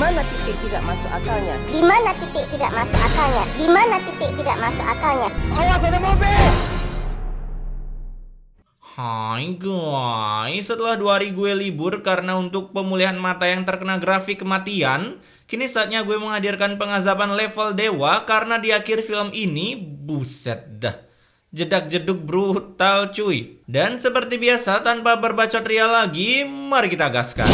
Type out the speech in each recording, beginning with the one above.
mana titik tidak masuk akalnya? Di mana titik tidak masuk akalnya? Di mana titik tidak masuk akalnya? Awas ada mobil! Hai guys, setelah 2 hari gue libur karena untuk pemulihan mata yang terkena grafik kematian, kini saatnya gue menghadirkan pengazaban level dewa karena di akhir film ini, buset dah, jedak-jeduk brutal cuy. Dan seperti biasa, tanpa berbacot ria lagi, mari kita gaskan.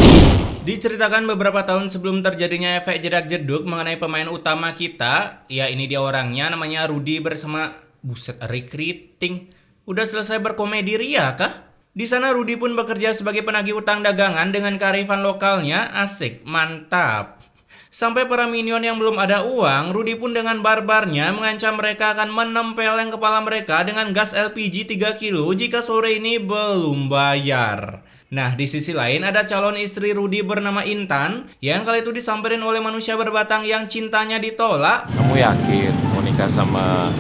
Diceritakan beberapa tahun sebelum terjadinya efek jedak-jeduk mengenai pemain utama kita, ya ini dia orangnya, namanya Rudy bersama, buset, Rick Riting. Udah selesai berkomedi ria kah? Di sana Rudy pun bekerja sebagai penagih utang dagangan dengan kearifan lokalnya, asik, mantap. Sampai para minion yang belum ada uang, Rudy pun dengan barbarnya mengancam mereka akan menempeleng kepala mereka dengan gas LPG 3 kilo jika sore ini belum bayar. Nah, di sisi lain ada calon istri Rudy bernama Intan yang kali itu disamperin oleh manusia berbatang yang cintanya ditolak. Kamu yakin mau nikah sama...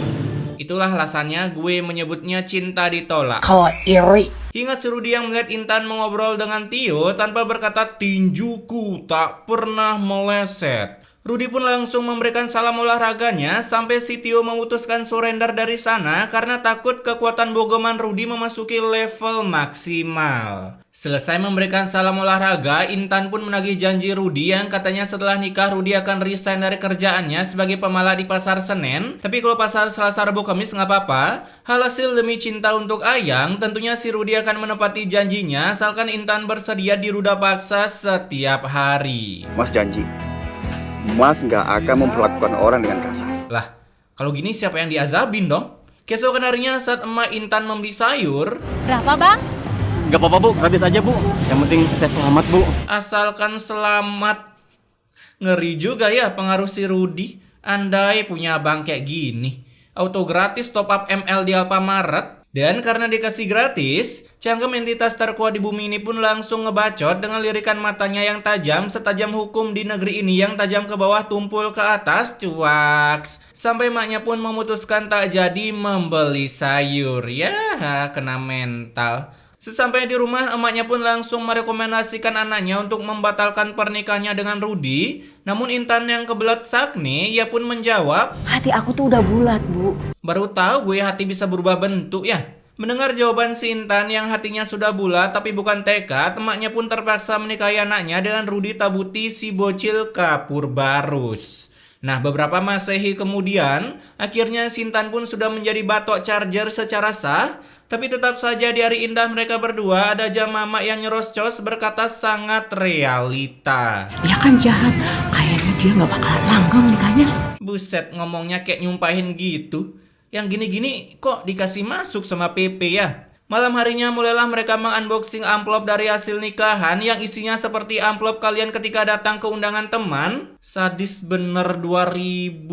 Itulah alasannya gue menyebutnya cinta ditolak. Kau iri. Hingga si Rudy yang melihat Intan mengobrol dengan Tio tanpa berkata tinjuku tak pernah meleset. Rudy pun langsung memberikan salam olahraganya sampai si Tio memutuskan surrender dari sana karena takut kekuatan bogoman Rudy memasuki level maksimal. Selesai memberikan salam olahraga, Intan pun menagih janji Rudy yang katanya setelah nikah Rudy akan resign dari kerjaannya sebagai pemalak di pasar Senen. Tapi kalau pasar Selasa, Rabu, Kamis nggak apa-apa. Hasil demi cinta untuk Ayang, tentunya si Rudy akan menepati janjinya asalkan Intan bersedia diruda paksa setiap hari. Mas janji, Mas nggak akan memperlakukan orang dengan kasar. Lah, kalau gini siapa yang diazabin dong? Keesokan harinya saat emak Intan membeli sayur, Berapa bang? Gak apa-apa bu, gratis aja bu. Yang penting saya selamat bu. asalkan selamat. Ngeri juga ya pengaruh si Rudy. Andai punya abang kayak gini, auto gratis top up ML di Alfamaret. Dan karena dikasih gratis, cangkem entitas terkuat di bumi ini pun langsung ngebacot dengan lirikan matanya yang tajam setajam hukum di negeri ini yang tajam ke bawah tumpul ke atas, cuaks. Sampai maknya pun memutuskan tak jadi membeli sayur. Ya, kena mental. Sesampainya di rumah, emaknya pun langsung merekomendasikan anaknya untuk membatalkan pernikahannya dengan Rudy. Namun Intan yang kebelet sakne, ia pun menjawab, Hati aku tuh udah bulat bu. baru tahu gue hati bisa berubah bentuk ya. Mendengar jawaban si Intan yang hatinya sudah bulat tapi bukan tekad, emaknya pun terpaksa menikahi anaknya dengan Rudy Tabuti si bocil kapur barus. Nah, beberapa masehi kemudian, akhirnya si Intan pun sudah menjadi batok charger secara sah. Tapi tetap saja di hari indah mereka berdua ada aja mama yang nyerocos berkata sangat realita. Dia kan jahat. Kayaknya dia gak bakalan langgeng nikahnya. Buset, ngomongnya kayak nyumpahin gitu. Yang gini-gini kok dikasih masuk sama PP ya? Malam harinya mulailah mereka mengunboxing amplop dari hasil nikahan yang isinya seperti amplop kalian ketika datang ke undangan teman. Sadis bener 2000.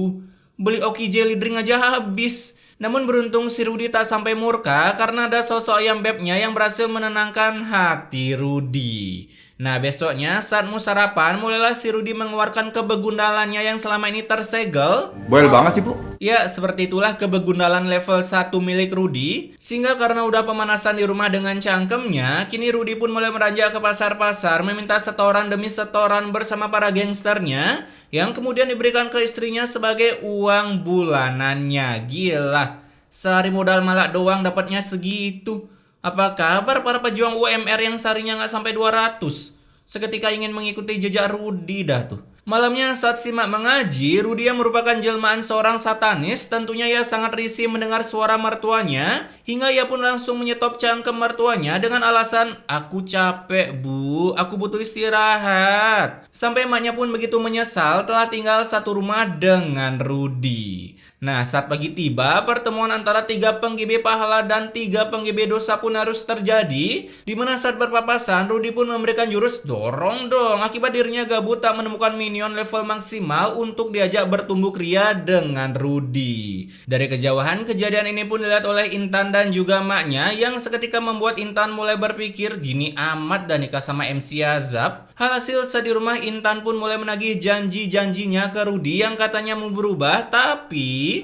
Beli Oki Jelly Drink aja habis. Namun beruntung si Rudy tak sampai murka karena ada sosok ayam bebnya yang berhasil menenangkan hati Rudy. Nah, besoknya saat mau sarapan mulailah si Rudy mengeluarkan kebegundalannya yang selama ini tersegel. Boil banget sih bu. Ya, seperti itulah kebegundalan level 1 milik Rudy. Sehingga karena udah pemanasan di rumah dengan cangkemnya, kini Rudy pun mulai meranjak ke pasar-pasar meminta setoran demi setoran bersama para gangsternya yang kemudian diberikan ke istrinya sebagai uang bulanannya. Gila, sehari modal malak doang dapatnya segitu. Apa kabar para pejuang UMR yang seharinya nggak sampai 200? Seketika ingin mengikuti jejak Rudy dah tuh. Malamnya saat simak mengaji, Rudy yang merupakan jelmaan seorang satanis, tentunya ia sangat risih mendengar suara mertuanya, hingga ia pun langsung menyetop cangkem mertuanya dengan alasan, aku capek bu, aku butuh istirahat. Sampai emaknya pun begitu menyesal telah tinggal satu rumah dengan Rudy. Nah, saat pagi tiba, pertemuan antara 3 penggibe pahala dan 3 penggibe dosa pun harus terjadi, di mana saat berpapasan, Rudy pun memberikan jurus dorong dong, akibat dirinya gabut tak menemukan minion level maksimal untuk diajak bertumbuk ria dengan Rudy. Dari kejauhan, kejadian ini pun dilihat oleh Intan dan juga maknya, yang seketika membuat Intan mulai berpikir, gini amat dan nikah sama MC Azab. Hasil saat di rumah, Intan pun mulai menagih janji-janjinya ke Rudy yang katanya mau berubah, tapi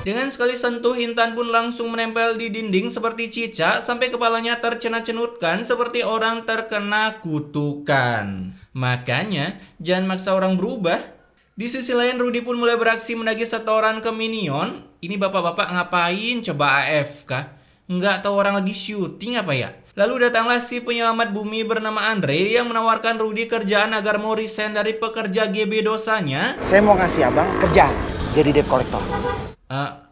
Dengan sekali sentuh, Intan pun langsung menempel di dinding seperti cicak sampai kepalanya tercenat-cenutkan seperti orang terkena kutukan. Makanya, jangan maksa orang berubah. Di sisi lain, Rudy pun mulai beraksi menagih setoran ke Minion. Ini bapak-bapak ngapain coba AFK? Nggak tahu orang lagi syuting apa ya? Lalu datanglah si penyelamat bumi bernama Andre yang menawarkan Rudy kerjaan agar mau resign dari pekerja GB dosanya. Saya mau ngasih abang kerjaan jadi debt collector.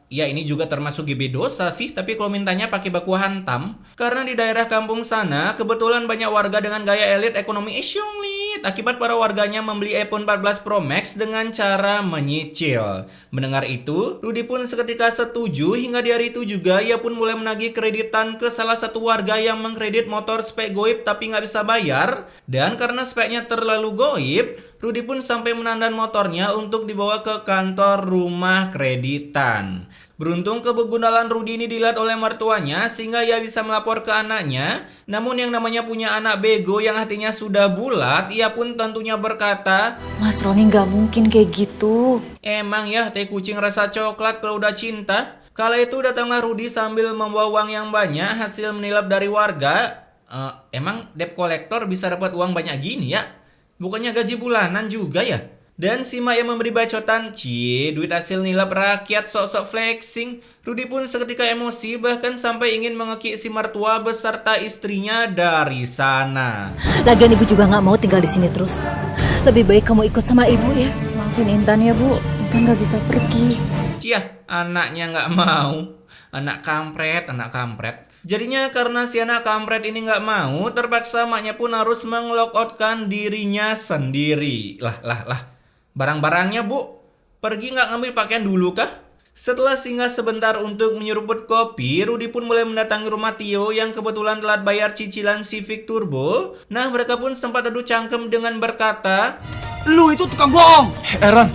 Ya ini juga termasuk GB dosa sih, tapi kalau mintanya pakai baku hantam. Karena di daerah kampung sana, kebetulan banyak warga dengan gaya elit ekonomi sulit. Akibat para warganya membeli iPhone 14 Pro Max dengan cara menyicil. Mendengar itu, Rudy pun seketika setuju hingga di hari itu juga ia pun mulai menagih kreditan ke salah satu warga yang mengkredit motor spek goib tapi nggak bisa bayar. Dan karena speknya terlalu goib, Rudy pun sampai menandan motornya untuk dibawa ke kantor rumah kreditan. Beruntung kebegundalan Rudy ini dilihat oleh mertuanya sehingga ia bisa melapor ke anaknya. Namun yang namanya punya anak bego yang hatinya sudah bulat, ia pun tentunya berkata, Mas Roni nggak mungkin kayak gitu. emang ya teh kucing rasa coklat kalau udah cinta. Kala itu datanglah Rudy sambil membawa uang yang banyak hasil menilap dari warga. Emang debt collector bisa dapat uang banyak gini ya? Bukannya gaji bulanan juga ya? Dan si Mak yang memberi bacotan, duit hasil nilap rakyat sok-sok flexing. Rudy pun seketika emosi bahkan sampai ingin mengekik si mertua beserta istrinya dari sana. Lagian ibu juga nggak mau tinggal di sini terus. Lebih baik kamu ikut sama ibu ya. Maafin Intan ya bu, Intan nggak bisa pergi. Anaknya nggak mau. Anak kampret. Jadinya karena si anak kampret ini nggak mau, terpaksa maknya pun harus mengelokoutkan dirinya sendiri. Lah. Barang-barangnya bu, pergi nggak ngambil pakaian dulu kah? Setelah singgah sebentar untuk menyeruput kopi, Rudy pun mulai mendatangi rumah Tio yang kebetulan telat bayar cicilan Civic Turbo. Nah mereka pun sempat adu cangkem dengan berkata, Lu itu tukang bohong. Aaron,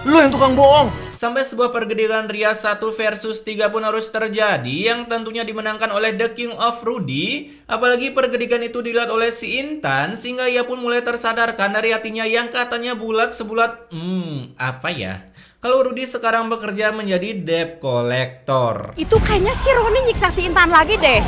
lu yang tukang bohong. sampai sebuah pergedigan ria 1 versus 3 pun harus terjadi yang tentunya dimenangkan oleh The King of Rudy. Apalagi pergedigan itu dilihat oleh si Intan sehingga ia pun mulai tersadarkan dari hatinya yang katanya bulat sebulat apa ya? Kalau Rudy sekarang bekerja menjadi debt collector. Itu kayaknya si Roni nyiksa si Intan lagi deh.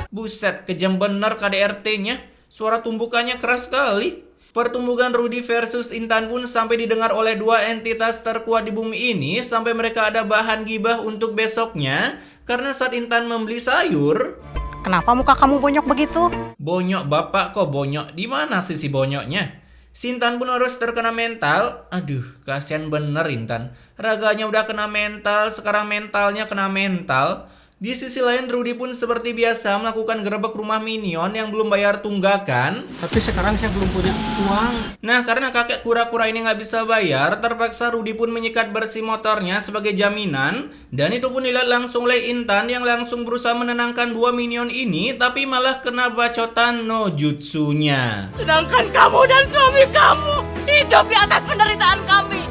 Buset, kejam bener KDRT-nya. Suara tumbukannya keras sekali. Pertumbukan Rudy versus Intan pun sampai didengar oleh dua entitas terkuat di bumi ini sampai mereka ada bahan gibah untuk besoknya. Karena saat Intan membeli sayur, Kenapa muka kamu bonyok begitu? bonyok bapak kok bonyok? Di mana sisi bonyoknya? Si Intan pun harus terkena mental. Aduh, kasihan bener Intan. Raganya udah kena mental, sekarang mentalnya kena mental. Di sisi lain, Rudy pun seperti biasa melakukan gerebek rumah Minion yang belum bayar tunggakan. Tapi sekarang saya belum punya uang. Nah, karena kakek kura-kura ini nggak bisa bayar, terpaksa Rudy pun menyikat bersih motornya sebagai jaminan. Dan itu pun dilihat langsung oleh Intan yang langsung berusaha menenangkan dua Minion ini, tapi malah kena bacotan no jutsunya. Sedangkan kamu dan suami kamu hidup di atas penderitaan kami.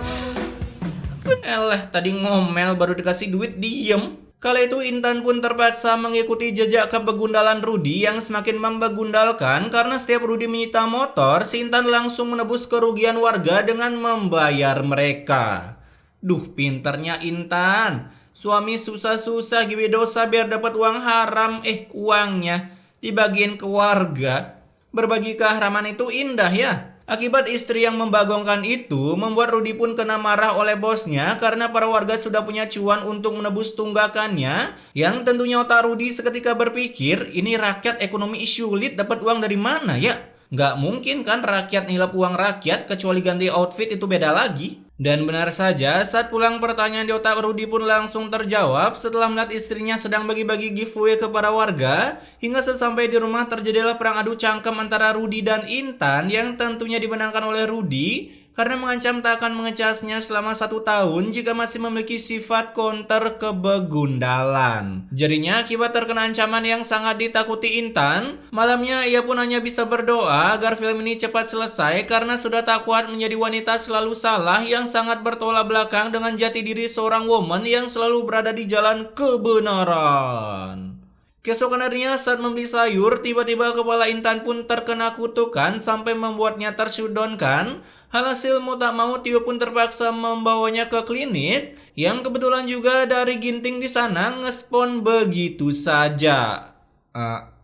Tadi ngomel baru dikasih duit diem. Kala itu Intan pun terpaksa mengikuti jejak kebegundalan Rudy yang semakin membegundalkan karena setiap Rudy menyita motor, si Intan langsung menebus kerugian warga dengan membayar mereka. Duh, pinternya Intan. Suami susah-susah gibi dosa biar dapat uang haram, uangnya dibagiin ke warga. Berbagi keharaman itu indah ya. Akibat istri yang membagongkan itu membuat Rudy pun kena marah oleh bosnya karena para warga sudah punya cuan untuk menebus tunggakannya. Yang tentunya otak Rudy seketika berpikir, ini rakyat ekonomi sulit dapat uang dari mana ya? Nggak mungkin kan rakyat nilap uang rakyat kecuali ganti outfit itu beda lagi. Dan benar saja, saat pulang pertanyaan di otak Rudy pun langsung terjawab setelah melihat istrinya sedang bagi-bagi giveaway kepada warga. Hingga sesampai di rumah terjadilah perang adu cangkem antara Rudy dan Intan yang tentunya dimenangkan oleh Rudy karena mengancam tak akan mengecasnya selama 1 tahun jika masih memiliki sifat counter kebegundalan. Jadinya akibat terkena ancaman yang sangat ditakuti Intan, malamnya ia pun hanya bisa berdoa agar film ini cepat selesai karena sudah tak kuat menjadi wanita selalu salah yang sangat bertolak belakang dengan jati diri seorang woman yang selalu berada di jalan kebenaran. Keesokan harinya saat membeli sayur, tiba-tiba kepala Intan pun terkena kutukan sampai membuatnya tershutdownkan. Alhasil mau tak mau Tio pun terpaksa membawanya ke klinik yang kebetulan juga dari Ginting di sana ngespon begitu saja.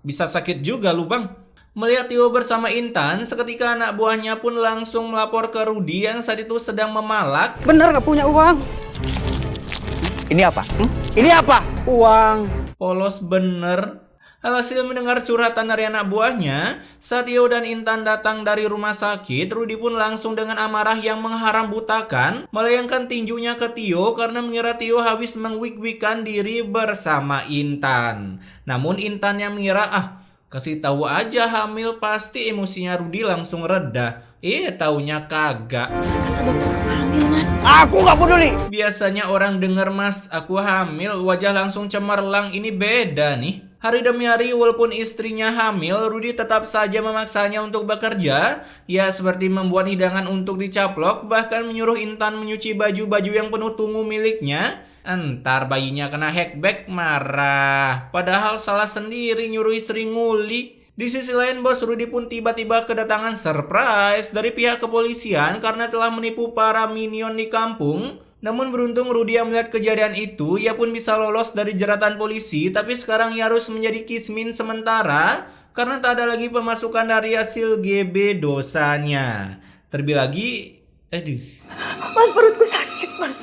Bisa sakit juga lu bang. Melihat Tio bersama Intan, seketika anak buahnya pun langsung melapor ke Rudy yang saat itu sedang memalak. Bener gak punya uang? Ini apa? Ini apa? Uang. Polos bener. Alhasil mendengar curhatan dari anak buahnya, saat Tio dan Intan datang dari rumah sakit, Rudy pun langsung dengan amarah yang mengharam butakan melayangkan tinjunya ke Tio karena mengira Tio habis mengwik-wikan diri bersama Intan. Namun Intan yang mengira, kasih tahu aja hamil pasti emosinya Rudy langsung reda. Taunya kagak. Aku nggak peduli. Biasanya orang denger mas aku hamil wajah langsung cemerlang, ini beda nih. Hari demi hari walaupun istrinya hamil, Rudy tetap saja memaksanya untuk bekerja. Ya seperti membuat hidangan untuk dicaplok, bahkan menyuruh Intan menyuci baju-baju yang penuh tungu miliknya. Entar bayinya kena hackback marah. Padahal salah sendiri nyuruh istri nguli. Di sisi lain bos Rudy pun tiba-tiba kedatangan surprise dari pihak kepolisian karena telah menipu para minion di kampung. Namun beruntung Rudy yang melihat kejadian itu, ia pun bisa lolos dari jeratan polisi, tapi sekarang ia harus menjadi kismin sementara karena tak ada lagi pemasukan dari hasil GB dosanya. Terlebih lagi, Mas, perutku sakit, Mas.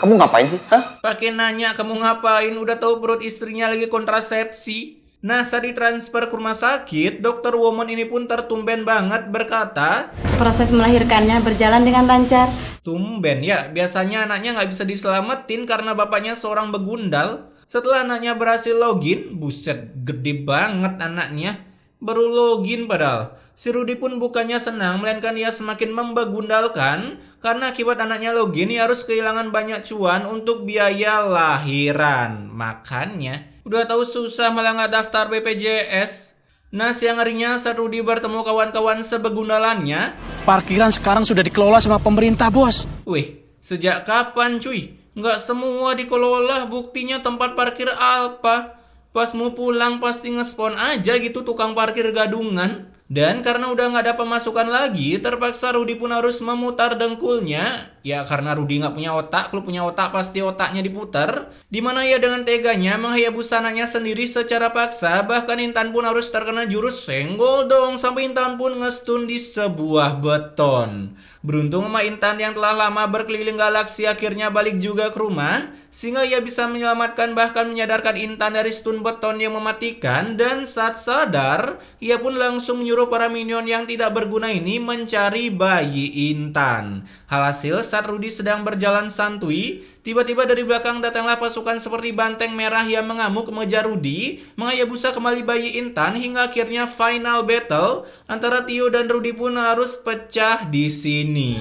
Kamu ngapain sih? pakai nanya kamu ngapain, udah tahu perut istrinya lagi kontrasepsi. Nah, saat ditransfer ke rumah sakit, dokter woman ini pun tertumben banget berkata, proses melahirkannya berjalan dengan lancar. tumben ya, biasanya anaknya nggak bisa diselamatin karena bapaknya seorang begundal. Setelah anaknya berhasil login, buset gede banget anaknya. Baru login padahal. Si Rudy pun bukannya senang, melainkan ia semakin membegundalkan karena akibat anaknya login ia harus kehilangan banyak cuan untuk biaya lahiran. Makanya udah tahu susah malah nggak daftar BPJS. Nah, siang harinya saat Rudy bertemu kawan-kawan sebegundalannya. Parkiran sekarang sudah dikelola sama pemerintah, bos. Wih, sejak kapan cuy? Nggak semua dikelola, buktinya tempat parkir Alfa. Pas mau pulang pasti ngespon aja gitu tukang parkir gadungan. Dan karena udah nggak ada pemasukan lagi, terpaksa Rudy pun harus memutar dengkulnya. Ya karena Rudy nggak punya otak, kalau punya otak pasti otaknya diputar. Dimana ia dengan teganya menghayabusa anaknya sendiri secara paksa. Bahkan Intan pun harus terkena jurus senggol dong, sampai Intan pun ngestun di sebuah beton. Beruntung Mama Intan yang telah lama berkeliling galaksi akhirnya balik juga ke rumah, sehingga ia bisa menyelamatkan bahkan menyadarkan Intan dari stun beton yang mematikan. Dan saat sadar, ia pun langsung menyuruh para minion yang tidak berguna ini mencari bayi Intan. Halhasil saat Rudy sedang berjalan santuy, tiba-tiba dari belakang datanglah pasukan seperti banteng merah yang mengamuk mengejar Rudy, menghayabusa kembali bayi Intan hingga akhirnya final battle antara Tio dan Rudy pun harus pecah di sini.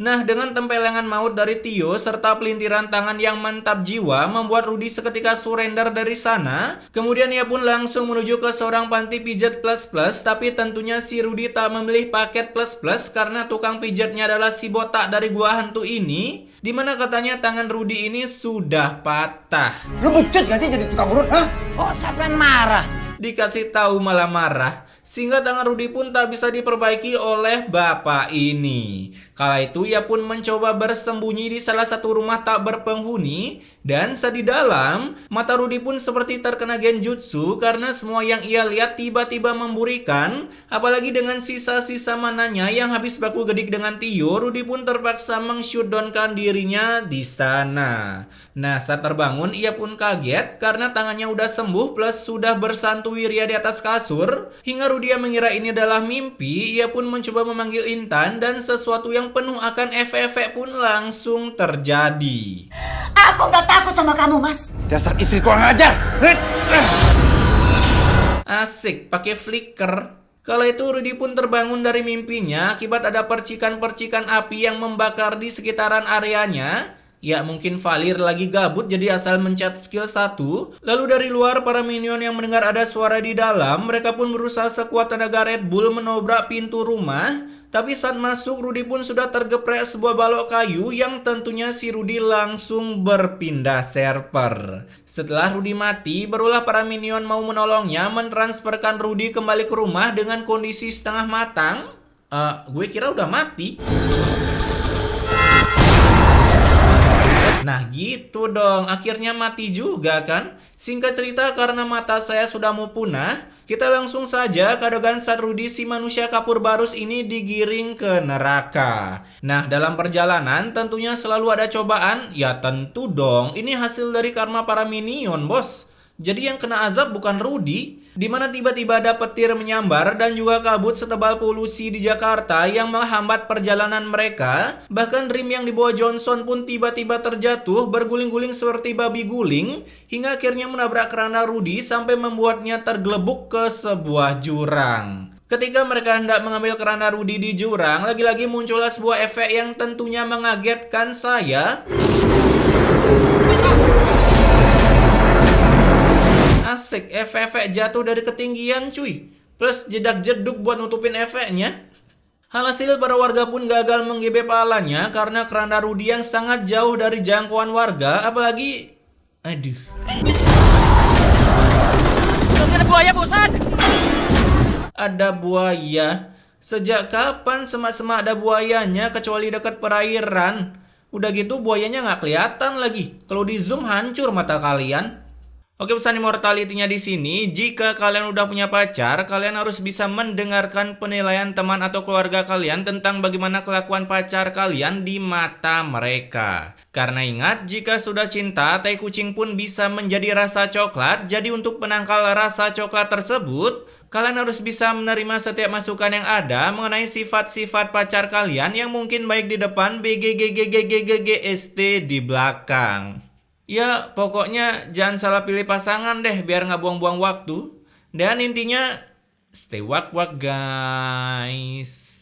Nah, dengan tempelengan maut dari Tio serta pelintiran tangan yang mantap jiwa membuat Rudy seketika surrender dari sana. Kemudian ia pun langsung menuju ke seorang panti pijat plus-plus, tapi tentunya si Rudy tak memilih paket plus-plus karena tukang pijatnya adalah si botak dari gua hantu ini, dimana katanya tangan Rudy ini sudah patah. Lu becus gak sih jadi tukang urut, ha? Kok sampean marah? Dikasih tahu malah marah, sehingga tangan Rudy pun tak bisa diperbaiki oleh bapak ini. Kala itu ia pun mencoba bersembunyi di salah satu rumah tak berpenghuni, dan saat di dalam, mata Rudy pun seperti terkena genjutsu karena semua yang ia lihat tiba-tiba memburikan. Apalagi dengan sisa-sisa mananya yang habis baku gedik dengan Tio, Rudy pun terpaksa meng-shutdownkan dirinya di sana. Nah, saat terbangun ia pun kaget karena tangannya udah sembuh plus sudah bersantui ria di atas kasur. Hingga Rudy yang mengira ini adalah mimpi, ia pun mencoba memanggil Intan dan sesuatu yang penuh akan efek-efek pun langsung terjadi. Aku gak takut sama kamu, Mas. Dasar istri kurang ajar. Asik, pakai flicker. Kala itu Rudy pun terbangun dari mimpinya akibat ada percikan-percikan api yang membakar di sekitaran areanya. Ya mungkin Valir lagi gabut jadi asal mencet skill 1. Lalu dari luar para minion yang mendengar ada suara di dalam, mereka pun berusaha sekuat tenaga Red Bull menobrak pintu rumah. Tapi saat masuk, Rudy pun sudah tergeprek sebuah balok kayu yang tentunya si Rudy langsung berpindah server. Setelah Rudy mati, barulah para minion mau menolongnya mentransferkan Rudy kembali ke rumah dengan kondisi setengah matang. Gue kira udah mati. Nah gitu dong, akhirnya mati juga kan? Singkat cerita, karena mata saya sudah mau punah, kita langsung saja ke adegan saat Rudy si manusia kapur barus ini digiring ke neraka. Nah dalam perjalanan tentunya selalu ada cobaan. Ya tentu dong, ini hasil dari karma para minion bos. Jadi yang kena azab bukan Rudy, dimana tiba-tiba ada petir menyambar dan juga kabut setebal polusi di Jakarta yang menghambat perjalanan mereka. Bahkan Dream yang dibawa Johnson pun tiba-tiba terjatuh berguling-guling seperti babi guling hingga akhirnya menabrak keranda Rudy sampai membuatnya tergelebuk ke sebuah jurang. Ketika mereka hendak mengambil keranda Rudy di jurang, lagi-lagi muncullah sebuah efek yang tentunya mengagetkan saya. Asik, efek-efek jatuh dari ketinggian cuy. Plus jedak jeduk buat nutupin efeknya. Alhasil para warga pun gagal menggebek palanya karena keranda Rudy yang sangat jauh dari jangkauan warga. Apalagi... Aduh. Ada buaya, bosan. Ada buaya? Sejak kapan semak-semak ada buayanya kecuali dekat perairan? Udah gitu buayanya nggak kelihatan lagi. Kalau di zoom hancur mata kalian. Oke, pesan immortality-nya di sini, jika kalian udah punya pacar, kalian harus bisa mendengarkan penilaian teman atau keluarga kalian tentang bagaimana kelakuan pacar kalian di mata mereka. Karena ingat, jika sudah cinta, tai kucing pun bisa menjadi rasa coklat. Jadi untuk menangkal rasa coklat tersebut, kalian harus bisa menerima setiap masukan yang ada mengenai sifat-sifat pacar kalian yang mungkin baik di depan, BGGGGGGST di belakang. Ya, pokoknya jangan salah pilih pasangan deh biar nggak buang-buang waktu. Dan intinya, stay wak-wak guys.